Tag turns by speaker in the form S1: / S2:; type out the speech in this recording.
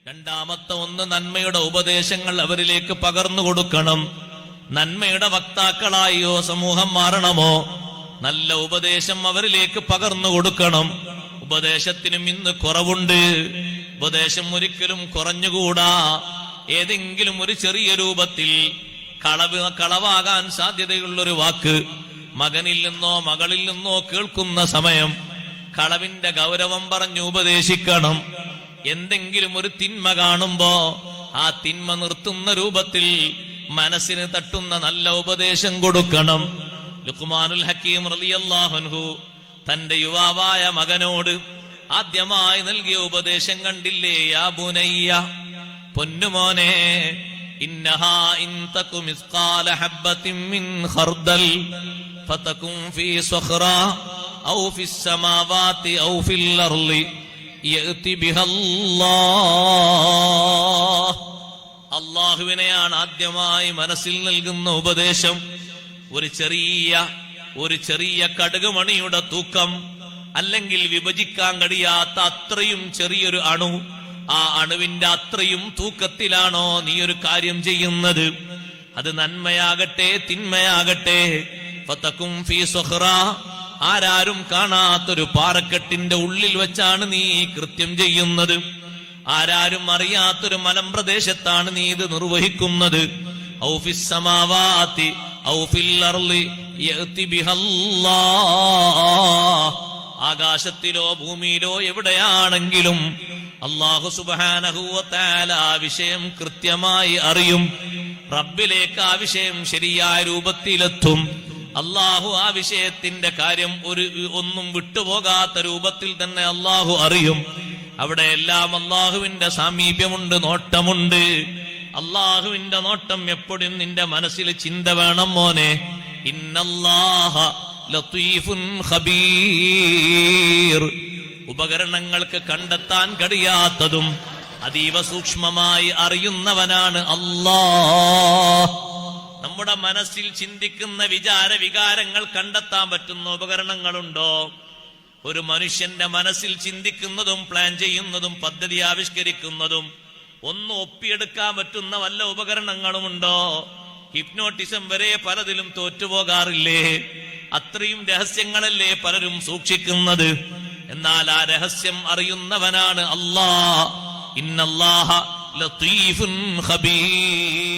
S1: രണ്ടാമത്തെ ഒന്ന്, നന്മയുടെ ഉപദേശങ്ങൾ അവരിലേക്ക് പകർന്നു കൊടുക്കണം. നന്മയുടെ വക്താക്കളായോ സമൂഹം മാറണമോ, നല്ല ഉപദേശം അവരിലേക്ക് പകർന്നു കൊടുക്കണം. ഉപദേശത്തിനും ഇന്ന് കുറവുണ്ട്. ഉപദേശം ഒരിക്കലും കുറഞ്ഞുകൂടാ. ഏതെങ്കിലും ഒരു ചെറിയ രൂപത്തിൽ കളവാകാൻ സാധ്യതയുള്ളൊരു വാക്ക് മകനിൽ നിന്നോ മകളിൽ നിന്നോ കേൾക്കുന്ന സമയം കളവിന്റെ ഗൗരവം പറഞ്ഞു ഉപദേശിക്കണം. എന്തെങ്കിലും ഒരു തിന്മ കാണുമ്പോ ആ തിന്മ നിർത്തുന്ന രൂപത്തിൽ മനസ്സിന് തട്ടുന്ന നല്ല ഉപദേശം കൊടുക്കണം. ലുഖ്മാനുൽ ഹക്കീം റളിയല്ലാഹു അൻഹു തന്റെ യുവാവായ മകനോട് ആദ്യമായി നൽകിയ ഉപദേശം കണ്ടില്ലേ? യാ ബുനയ്യ, പൊന്നുമോനെ, ഇന്നഹാ ഇൻ തകു മിസ്ഖാല ഹബ്ബത്തിൻ മിൻ ഖർദൽ ഫതകും ഫീ സഖറ ഔ ഫിസ് സമാവാതി ഔ ഫിൽ അർളി യഅതി ബിഹല്ലാഹ്. അല്ലാഹുവിനെയാണ് ആദ്യമായി മനസ്സിൽ നൽകുന്ന ഉപദേശം. ഒരു ചെറിയ കടുകുമണിയുടെ തൂക്കം, അല്ലെങ്കിൽ വിഭജിക്കാൻ കഴിയാത്ത അത്രയും ചെറിയൊരു അണു, ആ അണുവിന്റെ അത്രയും തൂക്കത്തിലാണോ നീ ഒരു കാര്യം ചെയ്യുന്നത്? അത് നന്മയാകട്ടെ തിന്മയാകട്ടെ, ഫതകും ഫീ സഖറ, ആരാരും കാണാത്തൊരു പാറക്കെട്ടിന്റെ ഉള്ളിൽ വെച്ചാണ് നീ കൃത്യം ചെയ്യുന്നത്. ആരാരും അറിയാത്തൊരു മലമ്പ്രദേശത്താണ് നീ ഇത് നിർവഹിക്കുന്നത്. ഔ ഫിസ് സമാവാതി ഔ ഫിൽ അർളി യഅതി ബിഹല്ലാഹ്, ആകാശത്തിലോ ഭൂമിയിലോ എവിടെയാണെങ്കിലും അല്ലാഹു സുബ്ഹാനഹു വ തആല ആ വിഷയം കൃത്യമായി അറിയും. റബ്ബിലേക്ക് ആ വിഷയം ശരിയായ രൂപത്തിലെത്തും. അല്ലാഹു ആ വിഷയത്തിന്റെ കാര്യം ഒന്നും വിട്ടുപോകാത്ത രൂപത്തിൽ തന്നെ അല്ലാഹു അറിയും. അവിടെയെല്ലാം അല്ലാഹുവിന്റെ സാമീപ്യമുണ്ട്, നോട്ടമുണ്ട്. അല്ലാഹുവിന്റെ നോട്ടം എപ്പോഴും നിന്റെ മനസ്സിൽ ചിന്ത വേണം മോനെ. ഇന്നല്ലാഹ ലതീഫുൻ ഖബീർ. ഉപകരണങ്ങൾക്ക് കണ്ടെത്താൻ കഴിയാത്തതും അതീവ സൂക്ഷ്മമായി അറിയുന്നവനാണ് അല്ലാഹ്. നമ്മുടെ മനസ്സിൽ ചിന്തിക്കുന്ന വികാരങ്ങൾ കണ്ടെത്താൻ പറ്റുന്ന ഉപകരണങ്ങളുണ്ടോ? ഒരു മനുഷ്യന്റെ മനസ്സിൽ ചിന്തിക്കുന്നതും പ്ലാൻ ചെയ്യുന്നതും പദ്ധതി ആവിഷ്കരിക്കുന്നതും ഒന്ന് ഒപ്പിയെടുക്കാൻ പറ്റുന്ന വല്ല ഉപകരണങ്ങളുമുണ്ടോ? ഹിപ്നോട്ടിസം വരെ പലതിലും തോറ്റുപോകാറില്ലേ? അത്രയും രഹസ്യങ്ങളല്ലേ പലരും സൂക്ഷിക്കുന്നത്. എന്നാൽ ആ രഹസ്യം അറിയുന്നവനാണ് അല്ലാഹ്. ഇന്നല്ലാഹ ലതീഫുൻ ഖബീർ.